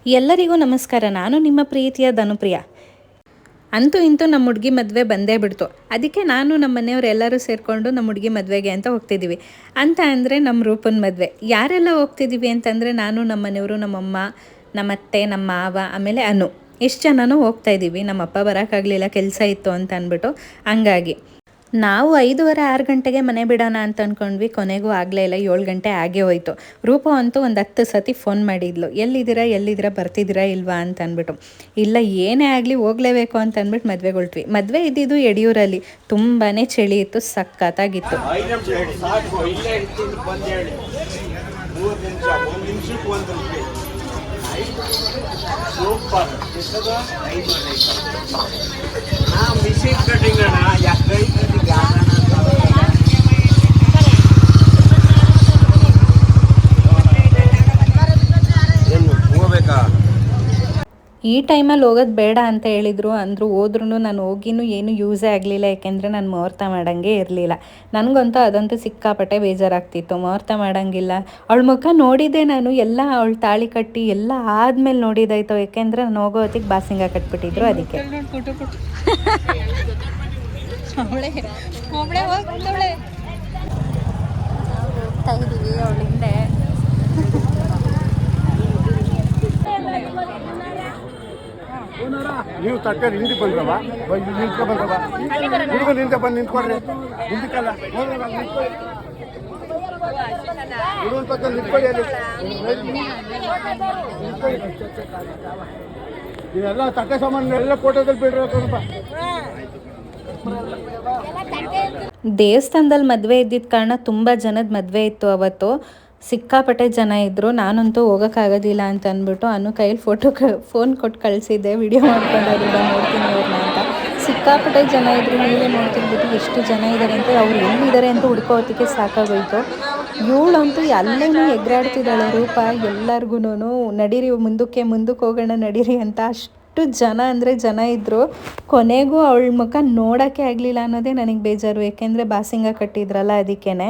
ಎಲ್ಲರಿಗೂ ನಮಸ್ಕಾರ. ನಾನು ನಿಮ್ಮ ಪ್ರೀತಿಯ ಧನುಪ್ರಿಯ. ಅಂತೂ ಇಂತೂ ನಮ್ಮ ಹುಡುಗಿ ಮದುವೆ ಬಂದೇ ಬಿಡ್ತು. ಅದಕ್ಕೆ ನಾನು ನಮ್ಮ ಮನೆಯವ್ರು ಎಲ್ಲರೂ ಸೇರಿಕೊಂಡು ನಮ್ಮ ಹುಡುಗಿ ಮದುವೆಗೆ ಅಂತ ಹೋಗ್ತಿದ್ದೀವಿ. ಅಂತ ಅಂದರೆ ನಮ್ಮ ರೂಪನ ಮದುವೆ. ಯಾರೆಲ್ಲ ಹೋಗ್ತಿದ್ದೀವಿ ಅಂತಂದರೆ ನಾನು, ನಮ್ಮ ಮನೆಯವರು, ನಮ್ಮಮ್ಮ, ನಮ್ಮತ್ತೆ, ನಮ್ಮ ಮಾವ, ಆಮೇಲೆ ಅನು, ಇಷ್ಟು ಜನನೂ ಹೋಗ್ತಾಯಿದ್ದೀವಿ. ನಮ್ಮಪ್ಪ ಬರೋಕ್ಕಾಗಲಿಲ್ಲ, ಕೆಲಸ ಇತ್ತು ಅಂತ ಅಂದ್ಬಿಟ್ಟು. ಹಂಗಾಗಿ ನಾವು 5:30 6 ಗಂಟೆಗೆ ಮನೆ ಬಿಡೋಣ ಅಂತ ಅಂದ್ಕೊಂಡ್ವಿ. ಕೊನೆಗೂ ಆಗಲೇ ಇಲ್ಲ, 7 ಗಂಟೆ ಆಗೇ ಹೋಯ್ತು. ರೂಪ ಅಂತೂ ಒಂದು 10 ಸತಿ ಫೋನ್ ಮಾಡಿದ್ಲು, ಎಲ್ಲಿದ್ದೀರಾ ಬರ್ತಿದ್ದೀರಾ ಇಲ್ವಾ ಅಂತ ಅಂದ್ಬಿಟ್ಟು. ಇಲ್ಲ, ಏನೇ ಆಗಲಿ ಹೋಗಲೇಬೇಕು ಅಂತ ಅಂದ್ಬಿಟ್ಟು ಮದುವೆಗೆ ಹೊರಟ್ವಿ. ಮದುವೆ ಇದ್ದಿದ್ದು ಯಡಿಯೂರಲ್ಲಿ. ತುಂಬಾ ಚಳಿ ಇತ್ತು, ಸಖತ್ತಾಗಿತ್ತು. ಸೂಪರ್ ಮಿಷಿನ್ ಕಟಿಂಗ್ ಅಣ್ಣ, ಕೈ ಕಟಿಂಗ್ ಏನು ಹೋಗ್ಬೇಕಾ? ಈ ಟೈಮಲ್ಲಿ ಹೋಗೋದು ಬೇಡ ಅಂತ ಹೇಳಿದರು. ಅಂದರು, ಹೋದ್ರೂ ನಾನು ಹೋಗಿನೂ ಏನೂ ಯೂಸೇ ಆಗಲಿಲ್ಲ. ಯಾಕೆಂದರೆ ನಾನು ಮುಹೂರ್ತ ಮಾಡೋಂಗೆ ಇರಲಿಲ್ಲ. ನನಗಂತೂ ಅದಂತೂ ಸಿಕ್ಕಾಪಟ್ಟೆ ಬೇಜಾರಾಗ್ತಿತ್ತು. ಮುಹೂರ್ತ ಮಾಡೋಂಗಿಲ್ಲ. ಅವಳ ಮುಖ ನೋಡಿದ್ದೆ ನಾನು, ಎಲ್ಲ ಅವಳು ತಾಳಿ ಕಟ್ಟಿ ಎಲ್ಲ ಆದಮೇಲೆ ನೋಡಿದಾಯ್ತು. ಯಾಕೆಂದರೆ ನಾನು ಹೋಗೋ ಹೊತ್ತಿಗೆ ಬಾಸಿಂಗ ಕಟ್ಬಿಟ್ಟಿದ್ರು. ಅದಕ್ಕೆ ಅವಳಿಂದೆ ನೀವು ತಟ್ಟೆ ಹಿಂದಿ ಬಂದ್ರವ ನಿಂತ್ಕೊ ಬಂದ್ರವ ಹುಡುಗ ನಿಂತ ಬಂದು ನಿಂತ್ಕೊಡ್ರಿ ಹಿಂದಕ್ಕಲ್ಲ ಹುಡುಗನ ಪಕ್ಕ ನಿಂತ್ಕೊಳ್ಳಿ. ಅಲ್ಲಿ ಇವೆಲ್ಲ ತಟ್ಟೆ ಸಾಮಾನು ಎಲ್ಲ ಫೋಟೋದಲ್ಲಿ ಬಿಡ್ರಿ ಸ್ವಲ್ಪ. ದೇವಸ್ಥಾನದಲ್ಲಿ ಮದುವೆ ಇದ್ದಿದ್ದ ಕಾರಣ ತುಂಬ ಜನದ ಮದುವೆ ಇತ್ತು ಅವತ್ತು. ಸಿಕ್ಕಾಪಟ್ಟೆ ಜನ ಇದ್ದರು. ನಾನಂತೂ ಹೋಗೋಕ್ಕಾಗೋದಿಲ್ಲ ಅಂತ ಅಂದ್ಬಿಟ್ಟು ಅನ್ನು ಕೈಯಲ್ಲಿ ಫೋನ್ ಕೊಟ್ಟು ಕಳಿಸಿದ್ದೆ, ವಿಡಿಯೋ ಮಾಡ್ಕೊಂಡಾದ್ರು ನೋಡ್ತೀನಿ ಅವ್ರನ್ನ ಅಂತ. ಸಿಕ್ಕಾಪಟ್ಟೆ ಜನ ಇದ್ದರು. ನೀವೇ ನೋಡ್ತಿರ್ಬಿಟ್ಟು ಎಷ್ಟು ಜನ ಇದ್ದಾರೆ ಅಂತ. ಅವ್ರು ಎಲ್ಲಿದ್ದಾರೆ ಅಂತ ಹುಡ್ಕೋತಿಗೆ ಸಾಕಾಗೋಯ್ತು. ಇವಳಂತೂ ಅಲ್ಲೇನೂ ಎಗ್ರಾಡ್ತಿದ್ದಾಳೆ ರೂಪ. ಎಲ್ಲರಿಗೂ ನಡೀರಿ ಮುಂದಕ್ಕೆ ಹೋಗೋಣ ನಡೀರಿ ಅಂತ. ಅಷ್ಟು ಜನ ಅಂದರೆ ಜನ ಇದ್ದರು. ಕೊನೆಗೂ ಅವಳ ಮುಖ ನೋಡೋಕ್ಕೆ ಆಗಲಿಲ್ಲ ಅನ್ನೋದೇ ನನಗೆ ಬೇಜಾರು. ಏಕೆಂದರೆ ಬಾಸಿಂಗ ಕಟ್ಟಿದ್ರಲ್ಲ, ಅದಕ್ಕೇ.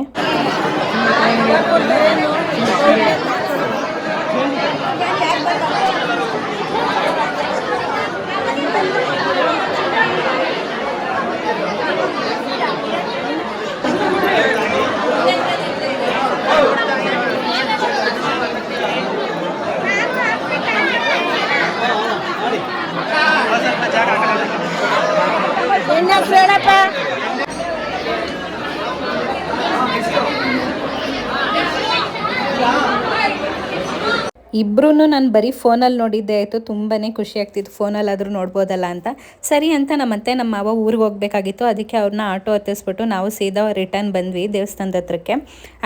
ಇಬ್ಬರೂ ನಾನು ಬರೀ ಫೋನಲ್ಲಿ ನೋಡಿದ್ದೆ ಆಯಿತು. ತುಂಬಾ ಖುಷಿ ಆಗ್ತಿತ್ತು, ಫೋನಲ್ಲಾದರೂ ನೋಡ್ಬೋದಲ್ಲ ಅಂತ. ಸರಿ ಅಂತ ನಮ್ಮತ್ತೆ ನಮ್ಮ ಮಾವ ಊರಿಗೆ ಹೋಗಬೇಕಾಗಿತ್ತು. ಅದಕ್ಕೆ ಅವ್ರನ್ನ ಆಟೋ ಹತ್ತಿಸ್ಬಿಟ್ಟು ನಾವು ಸೀದಾ ರಿಟರ್ನ್ ಬಂದ್ವಿ ದೇವಸ್ಥಾನದ ಹತ್ರಕ್ಕೆ.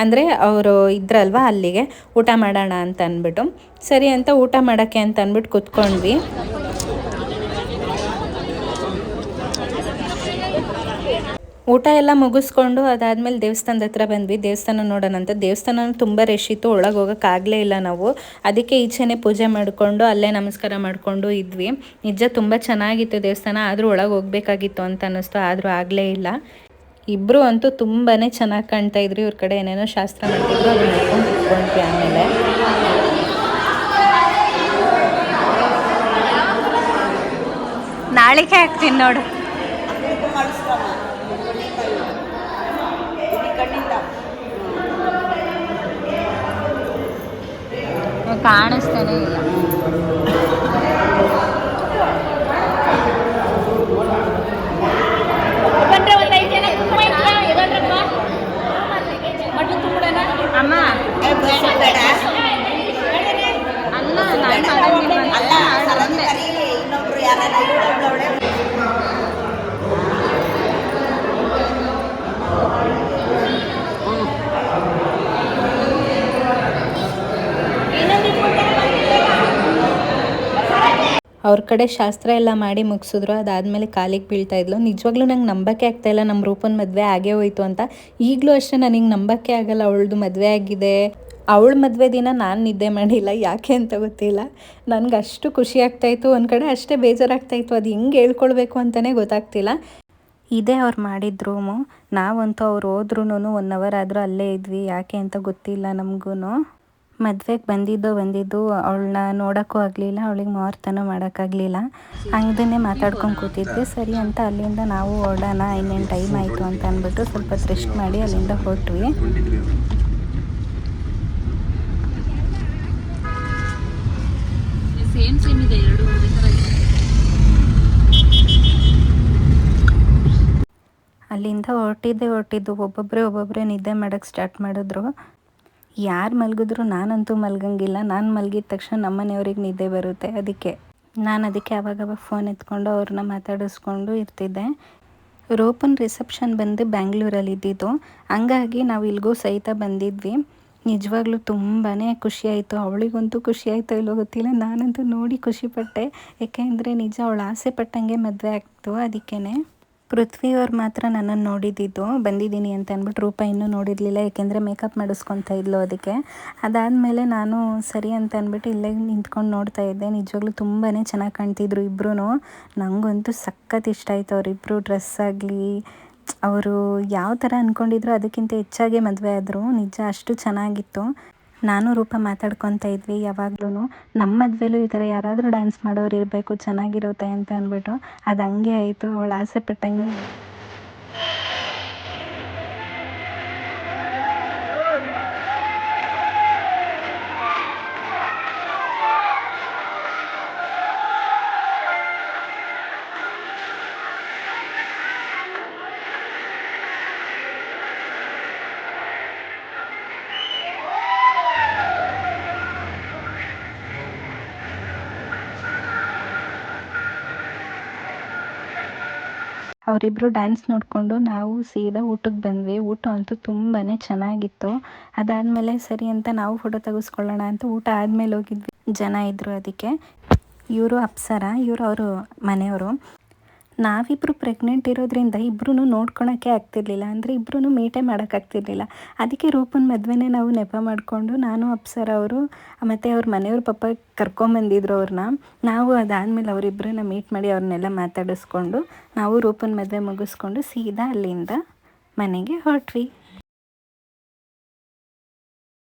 ಅಂದರೆ ಅವರು ಇದ್ರಲ್ವ, ಅಲ್ಲಿಗೆ ಊಟ ಮಾಡೋಣ ಅಂತ ಅಂದ್ಬಿಟ್ಟು. ಸರಿ ಅಂತ ಊಟ ಮಾಡೋಕ್ಕೆ ಅಂತ ಅಂದ್ಬಿಟ್ಟು ಕೂತ್ಕೊಂಡ್ವಿ. ಊಟ ಎಲ್ಲ ಮುಗಿಸ್ಕೊಂಡು ಅದಾದಮೇಲೆ ದೇವಸ್ಥಾನದ ಹತ್ರ ಬಂದ್ವಿ. ದೇವಸ್ಥಾನ ನೋಡೋಣ ಅಂತ. ದೇವಸ್ಥಾನ ತುಂಬ ರಶ್ ಇತ್ತು, ಒಳಗೆ ಹೋಗೋಕ್ಕಾಗಲೇ ಇಲ್ಲ ನಾವು. ಅದಕ್ಕೆ ಈಚೆನೇ ಪೂಜೆ ಮಾಡಿಕೊಂಡು ಅಲ್ಲೇ ನಮಸ್ಕಾರ ಮಾಡಿಕೊಂಡು ಇದ್ವಿ. ನಿಜ ತುಂಬ ಚೆನ್ನಾಗಿತ್ತು ದೇವಸ್ಥಾನ. ಆದರೂ ಒಳಗೆ ಹೋಗಬೇಕಾಗಿತ್ತು ಅಂತ ಅನ್ನಿಸ್ತು, ಆದರೂ ಆಗಲೇ ಇಲ್ಲ. ಇಬ್ಬರು ಅಂತೂ ತುಂಬಾ ಚೆನ್ನಾಗಿ ಕಾಣ್ತಾ ಇದ್ರು. ಇವ್ರ ಕಡೆ ಏನೇನೋ ಶಾಸ್ತ್ರ ಮಾಡ್ತಿದ್ರು, ಅದು ನೋಡ್ಕೊಂಡು ಕುತ್ಕೊಂಡ್ವಿ. ಆಮೇಲೆ ನಾಳಿಕೆ ಹಾಕ್ತೀನಿ ನೋಡು. ಕಾಣಿಸ್ತಾನೆ ಇಲ್ಲ. ಅಮ್ಮ ಅವ್ರ ಕಡೆ ಶಾಸ್ತ್ರ ಎಲ್ಲ ಮಾಡಿ ಮುಗಿಸಿದ್ರು. ಅದಾದಮೇಲೆ ಕಾಲಿಗೆ ಬೀಳ್ತಾಯಿದ್ಲು. ನಿಜವಾಗ್ಲೂ ನಂಗೆ ನಂಬಕ್ಕೆ ಆಗ್ತಾಯಿಲ್ಲ ನಮ್ಮ ರೂಪನ ಮದುವೆ ಆಗೇ ಹೋಯ್ತು ಅಂತ. ಈಗಲೂ ಅಷ್ಟೇ ನನಗೆ ನಂಬಕ್ಕೆ ಆಗಲ್ಲ ಅವಳದು ಮದುವೆ ಆಗಿದೆ. ಅವಳ ಮದುವೆ ದಿನ ನಾನು ನಿದ್ದೆ ಮಾಡಿಲ್ಲ, ಯಾಕೆ ಅಂತ ಗೊತ್ತಿಲ್ಲ. ನನಗೆ ಅಷ್ಟು ಖುಷಿ ಆಗ್ತಾಯಿತ್ತು, ಒಂದು ಕಡೆ ಅಷ್ಟೇ ಬೇಜಾರಾಗ್ತಾಯಿತ್ತು. ಅದು ಹೆಂಗೆ ಹೇಳ್ಕೊಳ್ಬೇಕು ಅಂತಲೇ ಗೊತ್ತಾಗ್ತಿಲ್ಲ. ಇದೇ ಅವ್ರು ಮಾಡಿದ ರೂಮು. ನಾವಂತೂ ಅವ್ರು ಹೋದ್ರೂ 1 ಅವರ್ ಆದರೂ ಅಲ್ಲೇ ಇದ್ವಿ. ಯಾಕೆ ಅಂತ ಗೊತ್ತಿಲ್ಲ ನಮಗೂ. ಮದುವೆಗೆ ಬಂದಿದ್ದು ಅವಳನ್ನ ನೋಡೋಕ್ಕೂ ಆಗಲಿಲ್ಲ, ಅವಳಿಗೆ ಮುಹೂರ್ತನೂ ಮಾಡೋಕ್ಕಾಗಲಿಲ್ಲ. ಹಂಗೇ ಮಾತಾಡ್ಕೊಂಡು ಕೂತಿದ್ವಿ. ಸರಿ ಅಂತ ಅಲ್ಲಿಂದ ನಾವು ಹೊರಡೋಣ, ಇನ್ನೇನು ಟೈಮ್ ಆಯಿತು ಅಂತ ಅಂದ್ಬಿಟ್ಟು ಸ್ವಲ್ಪ ರೆಸ್ಟ್ ಮಾಡಿ ಅಲ್ಲಿಂದ ಹೊರಟ್ವಿ. ಸೇಮ್ ಇದೆ ಎರಡು ಒಂದೇ ಥರ ಇದೆ. ಅಲ್ಲಿಂದ ಹೊರಟಿದ್ದು ಒಬ್ಬೊಬ್ಬರೇ ನಿದ್ದೆ ಮಾಡೋಕ್ಕೆ ಸ್ಟಾರ್ಟ್ ಮಾಡಿದ್ರು. ಯಾರು ಮಲಗಿದ್ರು ನಾನಂತೂ ಮಲ್ಗಂಗಿಲ್ಲ. ನಾನು ಮಲಗಿದ ತಕ್ಷಣ ನಮ್ಮನೆಯವ್ರಿಗೆ ನಿದ್ದೆ ಬರುತ್ತೆ. ಅದಕ್ಕೆ ಆವಾಗವಾಗ ಫೋನ್ ಎತ್ಕೊಂಡು ಅವ್ರನ್ನ ಮಾತಾಡಿಸ್ಕೊಂಡು ಇರ್ತಿದ್ದೆ. ರೂಪನ್ ರಿಸೆಪ್ಷನ್ ಬಂದು ಬ್ಯಾಂಗ್ಳೂರಲ್ಲಿ ಇದ್ದಿದ್ದು, ಹಂಗಾಗಿ ನಾವು ಇಲ್ಲಿಗೂ ಸಹಿತ ಬಂದಿದ್ವಿ. ನಿಜವಾಗ್ಲೂ ತುಂಬಾ ಖುಷಿಯಾಯಿತು. ಅವಳಿಗಂತೂ ಖುಷಿಯಾಯಿತೋ ಇಲ್ಲೋ ಗೊತ್ತಿಲ್ಲ, ನಾನಂತೂ ನೋಡಿ ಖುಷಿಪಟ್ಟೆ. ಯಾಕೆಂದರೆ ನಿಜ ಅವಳು ಆಸೆ ಪಟ್ಟಂಗೆ ಮದುವೆ ಆಗ್ತು. ಅದಕ್ಕೇ ಪೃಥ್ವಿ ಅವ್ರು ಮಾತ್ರ ನನ್ನನ್ನು ನೋಡಿದ್ದು ಬಂದಿದ್ದೀನಿ ಅಂತ ಅಂದ್ಬಿಟ್ಟು. ರೂಪ ಇನ್ನೂ ನೋಡಿರಲಿಲ್ಲ, ಏಕೆಂದರೆ ಮೇಕಪ್ ಮಾಡಿಸ್ಕೊತಾ ಇದ್ಲು. ಅದಕ್ಕೆ ಅದಾದಮೇಲೆ ನಾನು ಸರಿ ಅಂತ ಅಂದ್ಬಿಟ್ಟು ಇಲ್ಲೇ ನಿಂತ್ಕೊಂಡು ನೋಡ್ತಾ ಇದ್ದೆ. ನಿಜವಾಗ್ಲೂ ತುಂಬಾ ಚೆನ್ನಾಗಿ ಕಾಣ್ತಿದ್ರು ಇಬ್ಬರೂ. ನನಗಂತೂ ಸಖತ್ ಇಷ್ಟ ಆಯಿತು ಅವರಿಬ್ಬರು. ಡ್ರೆಸ್ ಆಗಲಿ, ಅವರು ಯಾವ ಥರ ಅಂದ್ಕೊಂಡಿದ್ರು ಅದಕ್ಕಿಂತ ಹೆಚ್ಚಾಗಿ ಮದುವೆ ಆದರು. ನಿಜ ಅಷ್ಟು ಚೆನ್ನಾಗಿತ್ತು. ನಾನು ರೂಪ ಮಾತಾಡ್ಕೊತಾ ಇದ್ವಿ ಯಾವಾಗ್ಲೂ, ನಮ್ಮ ಮದುವೆಲೂ ಈ ಥರ ಯಾರಾದರೂ ಡ್ಯಾನ್ಸ್ ಮಾಡೋರು ಇರಬೇಕು, ಚೆನ್ನಾಗಿರುತ್ತೆ ಅಂತ ಅಂದ್ಬಿಟ್ಟು. ಅದು ಹಂಗೆ ಆಯಿತು, ಅವಳು ಆಸೆ ಪಟ್ಟಂಗೆ. ಅವರಿಬ್ಬರು ಡ್ಯಾನ್ಸ್ ನೋಡಿಕೊಂಡು ನಾವು ಸೀದಾ ಊಟಕ್ಕೆ ಬಂದ್ವಿ. ಊಟ ಅಂತೂ ತುಂಬಾ ಚೆನ್ನಾಗಿತ್ತು. ಅದಾದಮೇಲೆ ಸರಿ ಅಂತ ನಾವು ಫೋಟೋ ತೆಗೆಸ್ಕೊಳ್ಳೋಣ ಅಂತ ಊಟ ಆದಮೇಲೆ ಹೋಗಿದ್ವಿ. ಜನ ಇದ್ದರು ಅದಕ್ಕೆ. ಇವರು ಅಪ್ಸರ, ಇವರು ಅವರು ಮನೆಯವರು. ನಾವಿಬ್ಬರು ಪ್ರೆಗ್ನೆಂಟ್ ಇರೋದ್ರಿಂದ ಇಬ್ಬರೂ ನೋಡ್ಕೊಳಕ್ಕೆ ಆಗ್ತಿರ್ಲಿಲ್ಲ, ಅಂದರೆ ಇಬ್ಬರೂ ಮೀಟೇ ಮಾಡೋಕ್ಕಾಗ್ತಿರ್ಲಿಲ್ಲ. ಅದಕ್ಕೆ ರೂಪನ ಮದುವೆನೇ ನಾವು ನೆಪ ಮಾಡಿಕೊಂಡು ನಾನು ಅಪ್ಸರ ಅವರು ಮತ್ತು ಅವ್ರ ಮನೆಯವ್ರ ಪಾಪ ಕರ್ಕೊಂಬಂದಿದ್ರು ಅವ್ರನ್ನ. ನಾವು ಅದಾದಮೇಲೆ ಅವರಿಬ್ಬರನ್ನ ಮೀಟ್ ಮಾಡಿ ಅವ್ರನ್ನೆಲ್ಲ ಮಾತಾಡಿಸ್ಕೊಂಡು ನಾವು ರೂಪನ ಮದುವೆ ಮುಗಿಸ್ಕೊಂಡು ಸೀದಾ ಅಲ್ಲಿಂದ ಮನೆಗೆ ಹೊರಟ್ವಿ.